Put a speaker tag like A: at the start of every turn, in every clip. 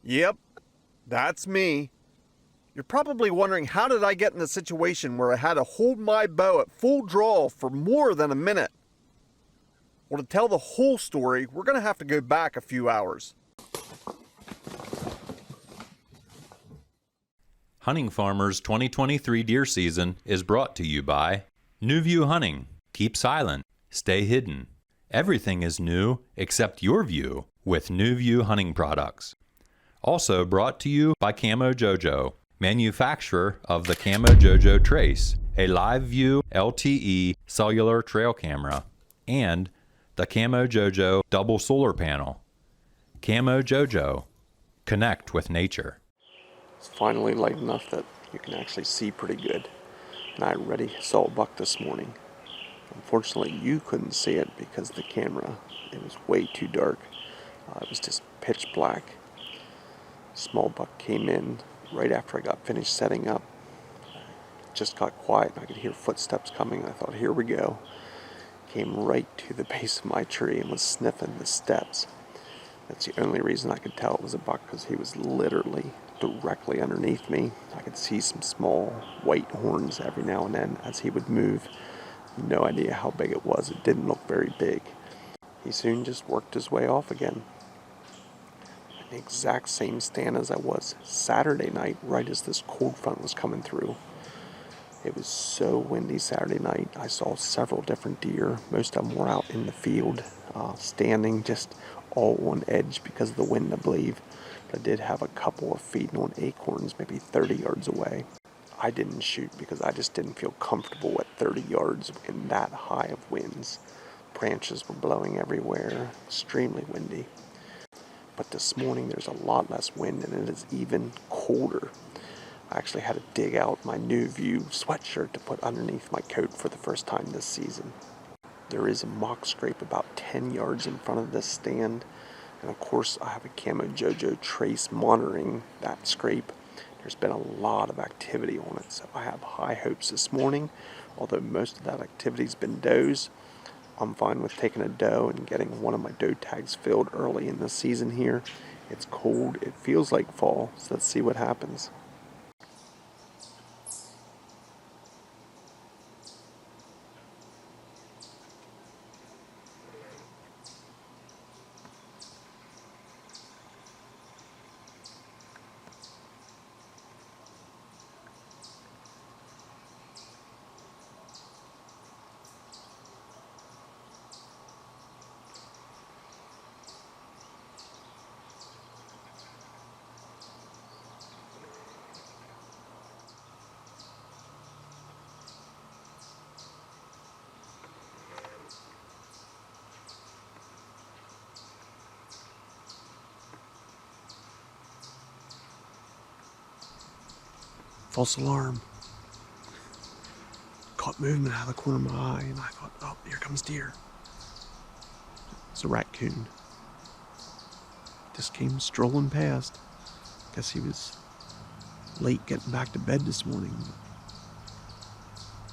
A: Yep, that's me. You're probably wondering, how did I get in a situation where I had to hold my bow at full draw for more than a minute? Well, to tell the whole story, we're going to have to go back a few hours.
B: HuntingFarmer's 2023 deer season is brought to you by New View Hunting. Keep silent, stay hidden. Everything is new except your view with New View Hunting products. Also brought to you by Camo Jojo, manufacturer of the Camo Jojo Trace, a live view LTE cellular trail camera, and the Camo Jojo double solar panel. Camo Jojo, connect with nature.
C: It's finally light enough that you can actually see pretty good. And I already saw a buck this morning. Unfortunately, you couldn't see it because the camera, it was way too dark. It was just pitch black. Small buck came in right after I got finished setting up. It just got quiet and I could hear footsteps coming. I thought, here we go. Came right to the base of my tree and was sniffing the steps. That's the only reason I could tell it was a buck, because he was literally directly underneath me. I could see some small white horns every now and then as he would move. No idea how big it was. It didn't look very big. He soon just worked his way off again. The exact same stand as I was Saturday night, right as this cold front was coming through. It was so windy Saturday night. I saw several different deer. Most of them were out in the field, standing just all on edge because of the wind, I believe. But I did have a couple of feeding on acorns, maybe 30 yards away. I didn't shoot because I just didn't feel comfortable at 30 yards in that high of winds. Branches were blowing everywhere, extremely windy. But this morning there's a lot less wind and it is even colder. I actually had to dig out my New View sweatshirt to put underneath my coat for the first time this season. There is a mock scrape about 10 yards in front of this stand. And of course I have a Camo Jojo Trace monitoring that scrape. There's been a lot of activity on it, so I have high hopes this morning. Although most of that activity's been does, I'm fine with taking a doe and getting one of my doe tags filled early in the season here. It's cold, it feels like fall, so let's see what happens. False alarm. Caught movement out of the corner of my eye, and I thought, oh, here comes deer. It's a raccoon. Just came strolling past. Guess he was late getting back to bed this morning.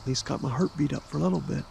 C: At least got my heart beat up for a little bit.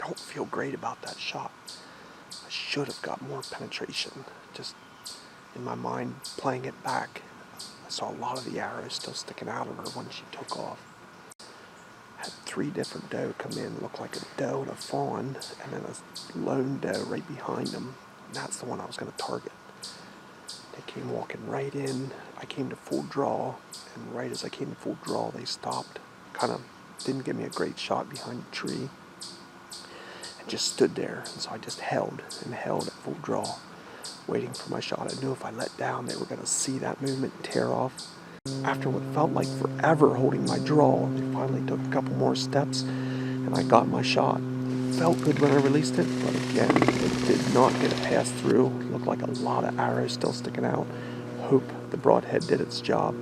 C: don't feel great about that shot. I should have got more penetration. Just in my mind, playing it back, I saw a lot of the arrows still sticking out of her when she took off. Had 3 different doe come in, looked like a doe and a fawn, and then a lone doe right behind them. And that's the one I was going to target. They came walking right in. I came to full draw, and right as I came to full draw, they stopped. Kind of didn't give me a great shot behind the tree. And just stood there. And so I just held and held at full draw, waiting for my shot. I knew if I let down, they were going to see that movement and tear off. After what felt like forever holding my draw, they finally took a couple more steps, and I got my shot. It felt good when I released it, but again, it did not get a pass through. It looked like a lot of arrows still sticking out. Hope the broadhead did its job.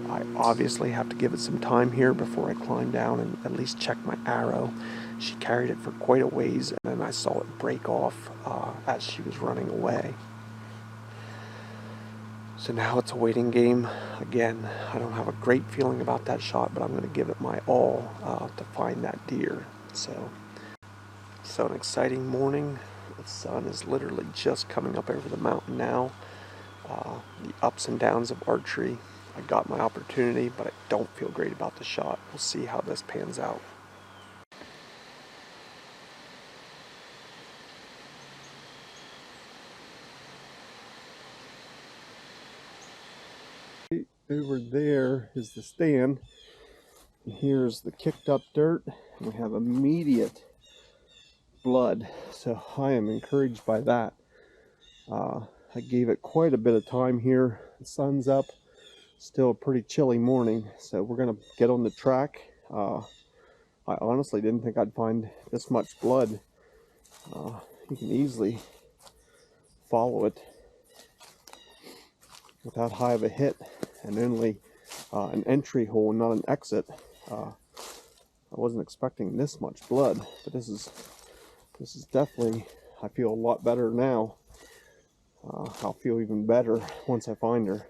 C: I obviously have to give it some time here before I climb down and at least check my arrow. She carried it for quite a ways, and then I saw it break off as she was running away. So now it's a waiting game. Again, I don't have a great feeling about that shot, but I'm going to give it my all to find that deer. So an exciting morning. The sun is literally just coming up over the mountain now. The ups and downs of archery. I got my opportunity, but I don't feel great about the shot. We'll see how this pans out. Over there is the stand, and here's the kicked up dirt, and we have immediate blood, so I am encouraged by that. I gave it quite a bit of time here. The sun's up, still a pretty chilly morning, so we're gonna get on the track. I honestly didn't think I'd find this much blood. You can easily follow it without high of a hit, and only an entry hole and not an exit. I wasn't expecting this much blood, but this is definitely, I feel a lot better now. I'll feel even better once I find her.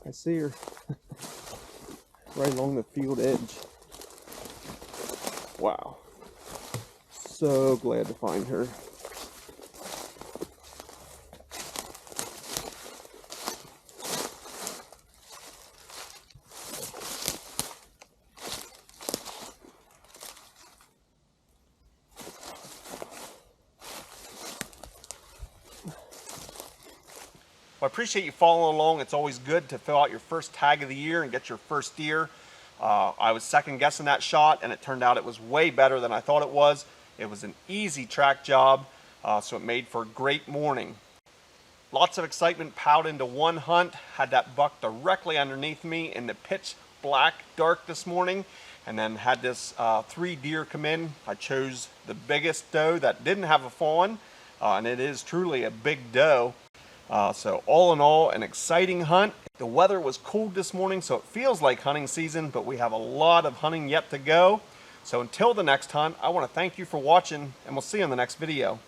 C: I see her right along the field edge. Wow. So glad to find her.
A: Well, I appreciate you following along. It's always good to fill out your first tag of the year and get your first deer. I was second guessing that shot, and it turned out it was way better than I thought it was. It was an easy track job, so it made for a great morning. Lots of excitement piled into one hunt. Had that buck directly underneath me in the pitch black dark this morning, and then had this 3 deer come in. I chose the biggest doe that didn't have a fawn, and it is truly a big doe. So all in all, an exciting hunt. The weather was cold this morning, so it feels like hunting season, but we have a lot of hunting yet to go. So until the next hunt, I want to thank you for watching, and we'll see you in the next video.